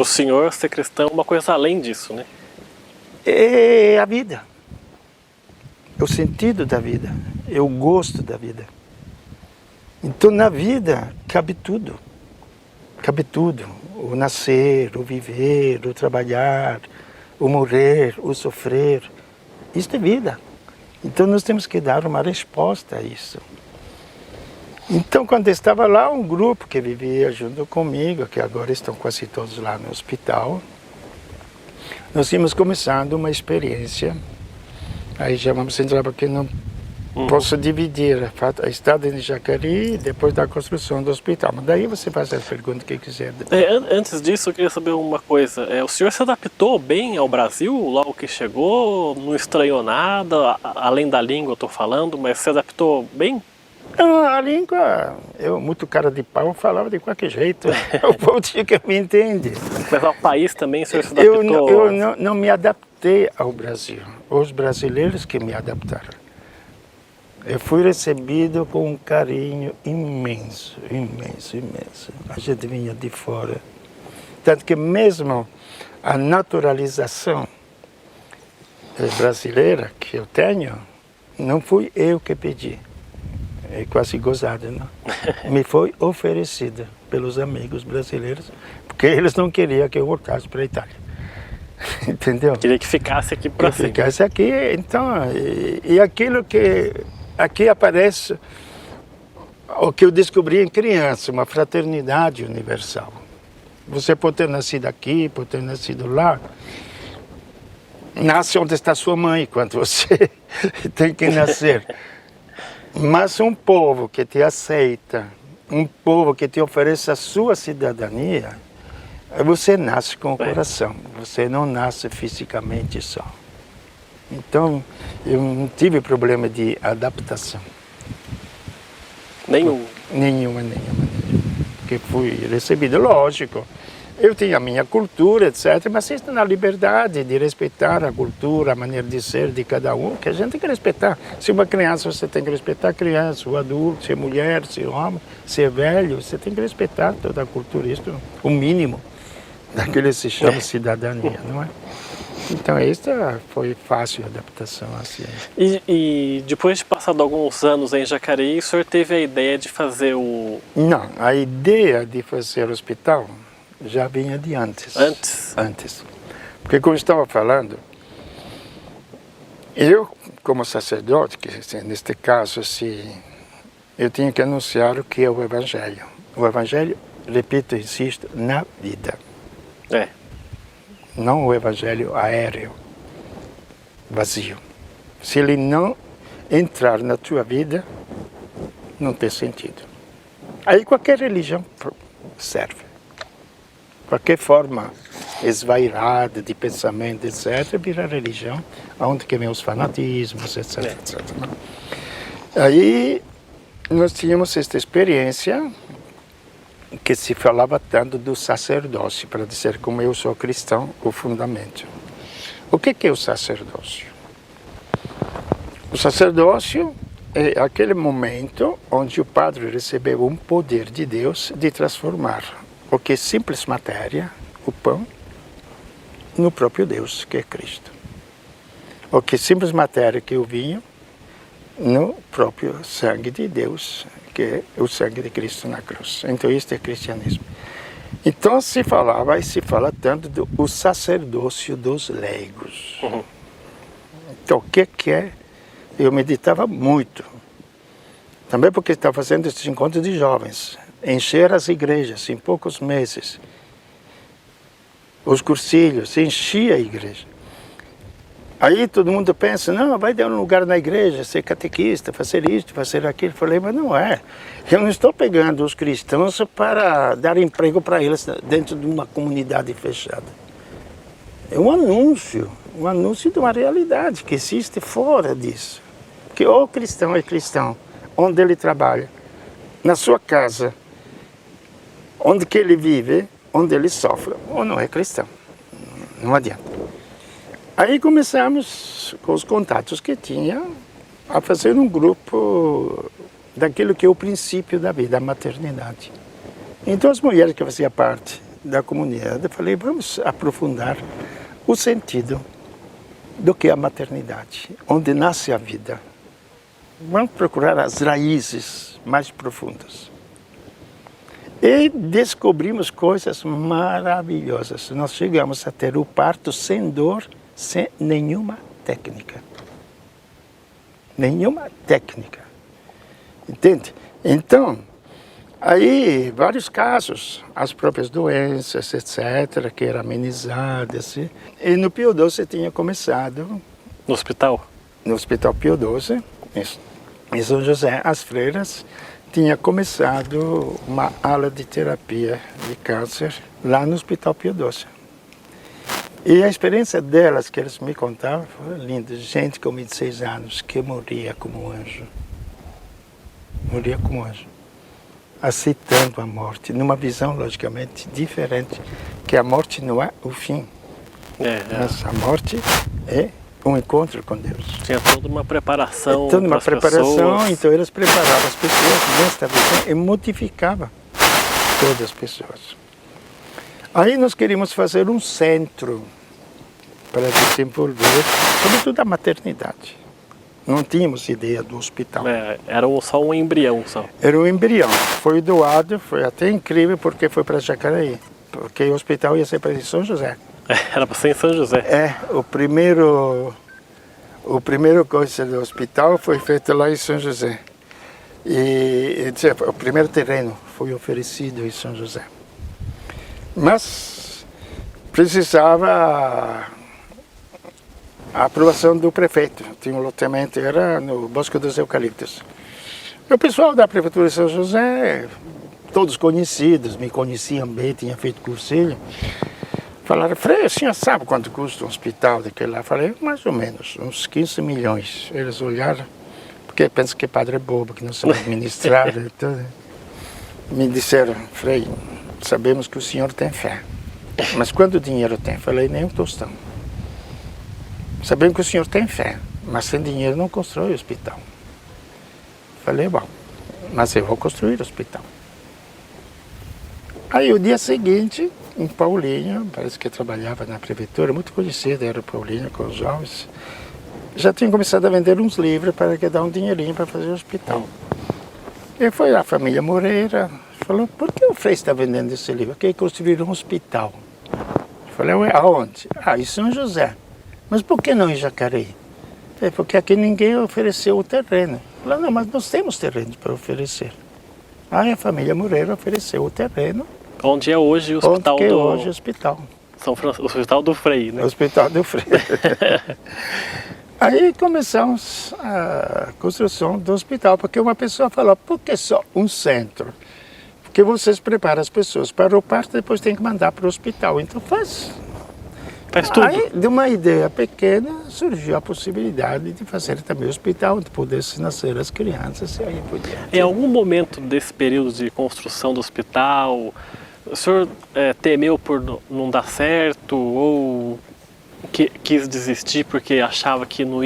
Para o senhor, ser cristão é uma coisa além disso, né? É a vida. É o sentido da vida. É o gosto da vida. Então, na vida, cabe tudo. Cabe tudo. O nascer, o viver, o trabalhar, o morrer, o sofrer. Isso é vida. Então, nós temos que dar uma resposta a isso. Então, quando estava lá, um grupo que vivia junto comigo, que agora estão quase todos lá no hospital, nós íamos começando uma experiência. Aí já vamos entrar, porque não posso dividir a estada em Jacareí depois da construção do hospital. Mas daí você faz a pergunta que quiser. Antes disso, eu queria saber uma coisa. O senhor se adaptou bem ao Brasil logo que chegou? Não estranhou nada? Além da língua, eu estou falando, mas se adaptou bem? A língua, eu muito cara de pau, eu falava de qualquer jeito. O povo tinha que me entender. Mas ao país também o senhor se adaptou? Eu não me adaptei ao Brasil. Os brasileiros que me adaptaram. Eu fui recebido com um carinho imenso, imenso, imenso. A gente vinha de fora. Tanto que mesmo a naturalização brasileira que eu tenho, não fui eu que pedi. É quase gozado, não? Me foi oferecida pelos amigos brasileiros, porque eles não queriam que eu voltasse para a Itália. Entendeu? Queria que ficasse aqui para cima. Ficasse aqui, então, e aquilo que aqui aparece, o que eu descobri em criança, uma fraternidade universal. Você pode ter nascido aqui, pode ter nascido lá, nasce onde está sua mãe, quando você tem que nascer. Mas um povo que te aceita, um povo que te oferece a sua cidadania, você nasce com o coração, você não nasce fisicamente só. Então, eu não tive problema de adaptação. Nenhum? Nenhuma. Porque fui recebido, lógico. Eu tinha a minha cultura, etc., mas isso na liberdade de respeitar a cultura, a maneira de ser de cada um, que a gente tem que respeitar. Se uma criança, você tem que respeitar a criança, o adulto, se é mulher, se é homem, se é velho, você tem que respeitar toda a cultura, isso é o mínimo daquilo que se chama cidadania, não é? Então, isso foi fácil a adaptação assim. E depois de passado alguns anos em Jacareí, o senhor teve a ideia de fazer o... Não, a ideia de fazer o hospital já vinha de antes. Antes. Porque, como eu estava falando, eu, como sacerdote, que neste caso, assim, eu tinha que anunciar o que é o Evangelho. O Evangelho, repito, insisto, na vida. Não o Evangelho aéreo, vazio. Se ele não entrar na tua vida, não tem sentido. Aí qualquer religião serve. Qualquer forma esvairada de pensamento, etc., vira religião, onde que vem os fanatismos, etc., etc. Aí nós tínhamos esta experiência que se falava tanto do sacerdócio, para dizer como eu sou cristão, o fundamento. O que é o sacerdócio? O sacerdócio é aquele momento onde o padre recebeu um poder de Deus de transformar o que é simples matéria, o pão, no próprio Deus, que é Cristo. O que é simples matéria, que é o vinho, no próprio sangue de Deus, que é o sangue de Cristo na cruz. Então, isso é cristianismo. Então, se falava e se fala tanto do sacerdócio dos leigos. Então, o que é? Eu meditava muito. Também porque estava fazendo esses encontros de jovens. Encher as igrejas em poucos meses. Os cursilhos, enchia a igreja. Aí todo mundo pensa, não, vai dar um lugar na igreja, ser catequista, fazer isto, fazer aquilo. Eu falei, mas não é. Eu não estou pegando os cristãos para dar emprego para eles dentro de uma comunidade fechada. É um anúncio de uma realidade que existe fora disso. Que o cristão é cristão, onde ele trabalha, na sua casa, onde que ele vive, onde ele sofre, ou não é cristão. Não adianta. Aí começamos, com os contatos que tinha, a fazer um grupo daquilo que é o princípio da vida, a maternidade. Então as mulheres que faziam parte da comunidade, falei, vamos aprofundar o sentido do que é a maternidade, onde nasce a vida. Vamos procurar as raízes mais profundas. E descobrimos coisas maravilhosas. Nós chegamos a ter o parto sem dor, sem nenhuma técnica. Nenhuma técnica. Entende? Então, aí vários casos, as próprias doenças, etc., que eram amenizadas. E no Pio XII tinha começado... No hospital? No Hospital Pio XII, em São José, as freiras tinha começado uma aula de terapia de câncer lá no Hospital Pio XII. E a experiência delas, que eles me contavam, foi linda. Gente com 26 anos que morria como anjo. Morria como anjo. Aceitando a morte, numa visão logicamente diferente, que a morte não é o fim. Mas a morte é um encontro com Deus. Tinha toda uma preparação. Toda uma preparação, então eles preparavam as pessoas nesta visão e modificavam todas as pessoas. Aí nós queríamos fazer um centro para desenvolver, sobretudo a maternidade. Não tínhamos ideia do hospital. Era só um embrião só. Era um embrião. Foi doado, foi até incrível porque foi para Jacareí. Porque o hospital ia ser para São José. Era para ser em São José. O primeiro coisa do hospital foi feito lá em São José. E o primeiro terreno foi oferecido em São José. Mas precisava a aprovação do prefeito. Tinha um loteamento, era no Bosque dos Eucaliptos. O pessoal da Prefeitura de São José, todos conhecidos, me conheciam bem, tinha feito cursilho, falaram, Frei, a senhora sabe quanto custa um hospital daquele lá? Falei, mais ou menos, uns 15 milhões. Eles olharam, porque pensam que padre é bobo, que não sabe administrar. Então, me disseram, Frei, sabemos que o senhor tem fé, mas quanto dinheiro tem? Falei, nem um tostão. Sabemos que o senhor tem fé, mas sem dinheiro não constrói o hospital. Falei, bom, mas eu vou construir o hospital. Aí o dia seguinte, em Paulinho, parece que trabalhava na prefeitura, muito conhecido, era o Paulinho com os jovens, já tinha começado a vender uns livros para dar um dinheirinho para fazer o hospital. E foi a família Moreira, falou, por que o Frei está vendendo esse livro? Quer construir um hospital. Eu falei, ué, aonde? Em São José. Mas por que não em Jacareí? Porque aqui ninguém ofereceu o terreno. Eu falei, não, mas nós temos terreno para oferecer. Aí a família Moreira ofereceu o terreno. Onde é hoje o hospital onde é hoje o hospital. O hospital do Frei, né? O hospital do Frei. Aí começamos a construção do hospital, porque uma pessoa falou, por que só um centro? Porque vocês preparam as pessoas para o parto, depois tem que mandar para o hospital. Então faz tudo. Aí, de uma ideia pequena, surgiu a possibilidade de fazer também o hospital, onde pudessem nascer as crianças e aí por diante. Em algum momento desse período de construção do hospital, o senhor temeu por não dar certo ou quis desistir porque achava que não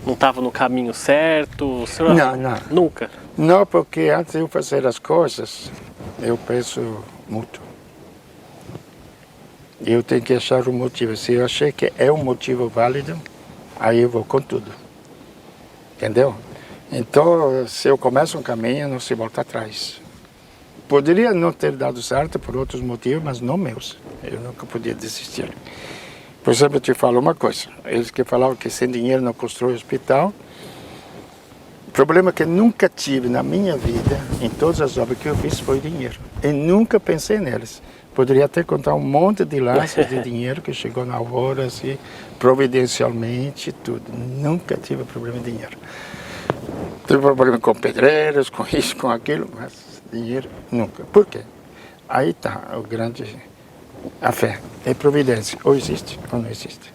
estava no caminho certo? O senhor não. Nunca? Não, porque antes de eu fazer as coisas, eu penso muito. Eu tenho que achar um motivo. Se eu achei que é um motivo válido, aí eu vou com tudo. Entendeu? Então, se eu começo um caminho, não se volta atrás. Poderia não ter dado certo por outros motivos, mas não meus. Eu nunca podia desistir. Por exemplo, eu te falo uma coisa. Eles que falavam que sem dinheiro não constrói hospital. O problema que eu nunca tive na minha vida, em todas as obras que eu fiz, foi dinheiro. Eu nunca pensei neles. Poderia até contar um monte de laços de dinheiro que chegou na hora, assim, providencialmente, tudo. Nunca tive problema de dinheiro. Tive problema com pedreiros, com isso, com aquilo, mas dinheiro nunca. Por quê? Aí está a fé, é providência. Ou existe ou não existe.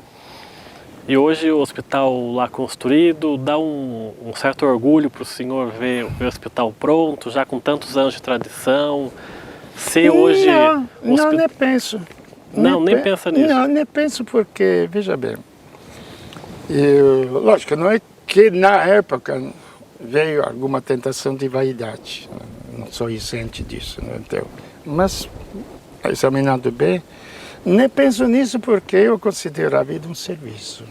E hoje o hospital lá construído dá um certo orgulho para o senhor ver o hospital pronto, já com tantos anos de tradição. Hoje não, nem penso. Nem pensa nisso? Não, nem penso porque, veja bem, lógico, não é que na época veio alguma tentação de vaidade, não sou isento disso, não entendo. Mas examinando bem, nem penso nisso porque eu considero a vida um serviço.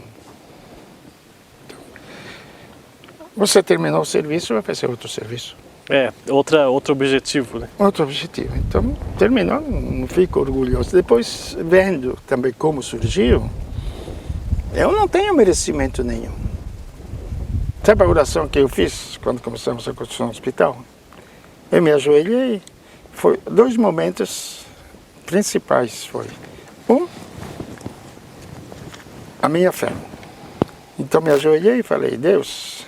Você terminou o serviço, vai fazer outro serviço. Outro objetivo, né? Outro objetivo. Então, terminou, não fico orgulhoso. Depois, vendo também como surgiu, eu não tenho merecimento nenhum. Sabe a oração que eu fiz quando começamos a construir um hospital? Eu me ajoelhei. Foi 2 momentos principais. Foi a minha fé. Então me ajoelhei e falei, Deus,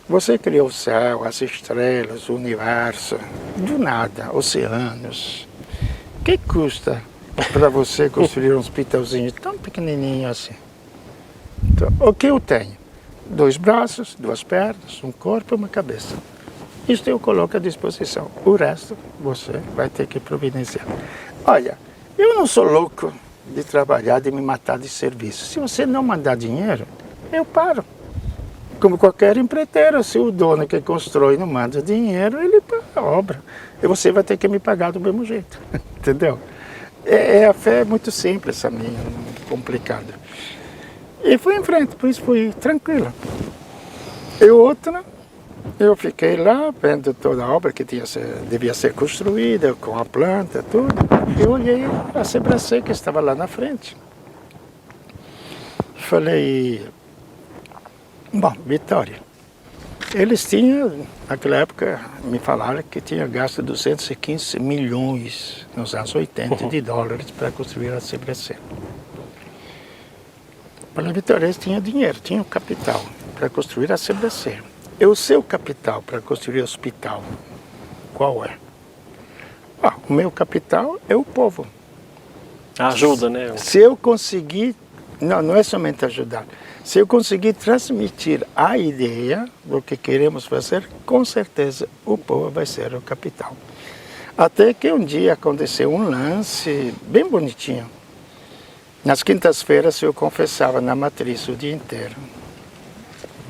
você criou o céu, as estrelas, o universo, do nada, oceanos. O que custa para você construir um hospitalzinho tão pequenininho assim? Então, o que eu tenho? 2 braços, 2 pernas, um corpo e uma cabeça. Isso eu coloco à disposição. O resto você vai ter que providenciar. Olha, eu não sou louco de trabalhar, de me matar de serviço. Se você não mandar dinheiro, eu paro. Como qualquer empreiteiro, se o dono que constrói não manda dinheiro, ele para a obra. E você vai ter que me pagar do mesmo jeito. Entendeu? A fé é muito simples, a minha, complicada. E fui em frente, por isso fui tranquilo. E outra, eu fiquei lá, vendo toda a obra que devia ser construída, com a planta, tudo. Eu olhei a Sebracê que estava lá na frente. Falei, bom, Vitória, eles tinham, naquela época, me falaram que tinha gasto 215 milhões nos anos 80 de dólares para construir a Sebracê. Falei, Vitória, eles tinham dinheiro, tinham capital para construir a Sebracê. E o seu capital para construir o hospital, qual é? O meu capital é o povo. Ajuda, né? Se eu conseguir, não é somente ajudar, se eu conseguir transmitir a ideia do que queremos fazer, com certeza o povo vai ser o capital. Até que um dia aconteceu um lance bem bonitinho. Nas quintas-feiras eu confessava na matriz o dia inteiro.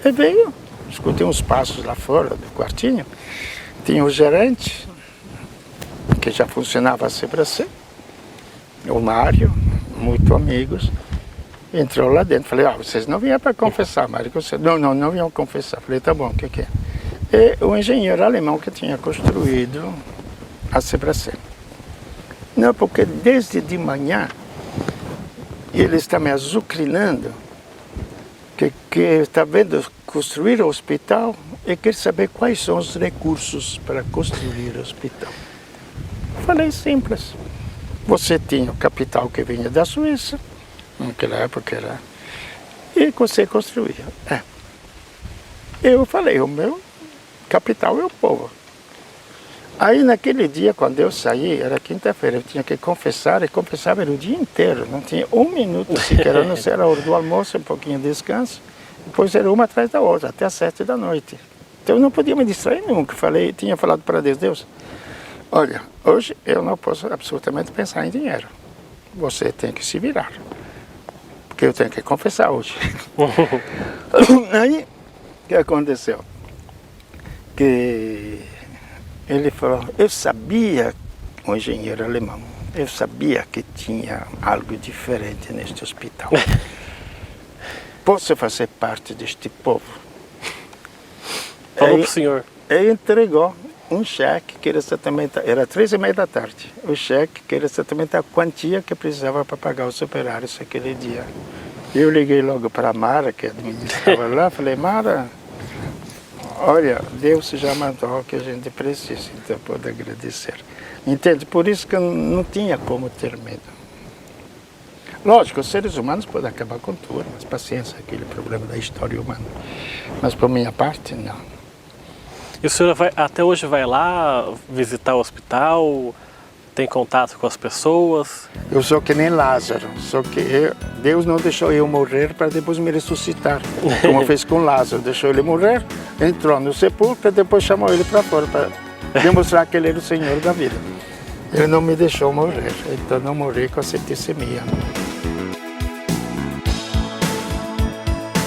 E veio, escutei uns passos lá fora do quartinho, tinha o gerente, que já funcionava a Sebracê, o Mário, muito amigos, entrou lá dentro. Falei, vocês não vieram para confessar, Mário? Não vinham confessar. Falei, tá bom, o que é? E o engenheiro alemão que tinha construído a Sebracê. Não, porque desde de manhã ele está me azucrinando que está vendo construir o hospital e quer saber quais são os recursos para construir o hospital. Falei simples. Você tinha o capital que vinha da Suíça, naquela época era, e você construía. Eu falei, o meu capital é o povo. Aí naquele dia, quando eu saí, era quinta-feira, eu tinha que confessar, e confessava o dia inteiro, não tinha 1 minuto sequer, a não ser a hora do almoço, um pouquinho de descanso, depois era uma atrás da outra, até às 7 da noite. Então eu não podia me distrair nunca, tinha falado para Deus, olha, hoje eu não posso absolutamente pensar em dinheiro, você tem que se virar, porque eu tenho que confessar hoje. Aí, o que aconteceu? Que ele falou, eu sabia, um engenheiro alemão, eu sabia que tinha algo diferente neste hospital. Posso fazer parte deste povo? Falou para o senhor. Ele entregou um cheque, que era exatamente, era 13h30 da tarde, o cheque que era exatamente a quantia que precisava para pagar os operários aquele dia. Eu liguei logo para a Mara, que administrava lá, falei, Mara, olha, Deus já mandou o que a gente precisa, então pode agradecer. Entende? Por isso que eu não tinha como ter medo. Lógico, os seres humanos podem acabar com tudo, mas paciência, aquele problema da história humana. Mas por minha parte, não. E o senhor até hoje vai lá visitar o hospital, tem contato com as pessoas? Eu sou que nem Lázaro, só que Deus não deixou eu morrer para depois me ressuscitar, como fez com Lázaro. Deixou ele morrer, entrou no sepulcro e depois chamou ele para fora, para demonstrar que ele era o Senhor da vida. Ele não me deixou morrer, então não morri com a septicemia.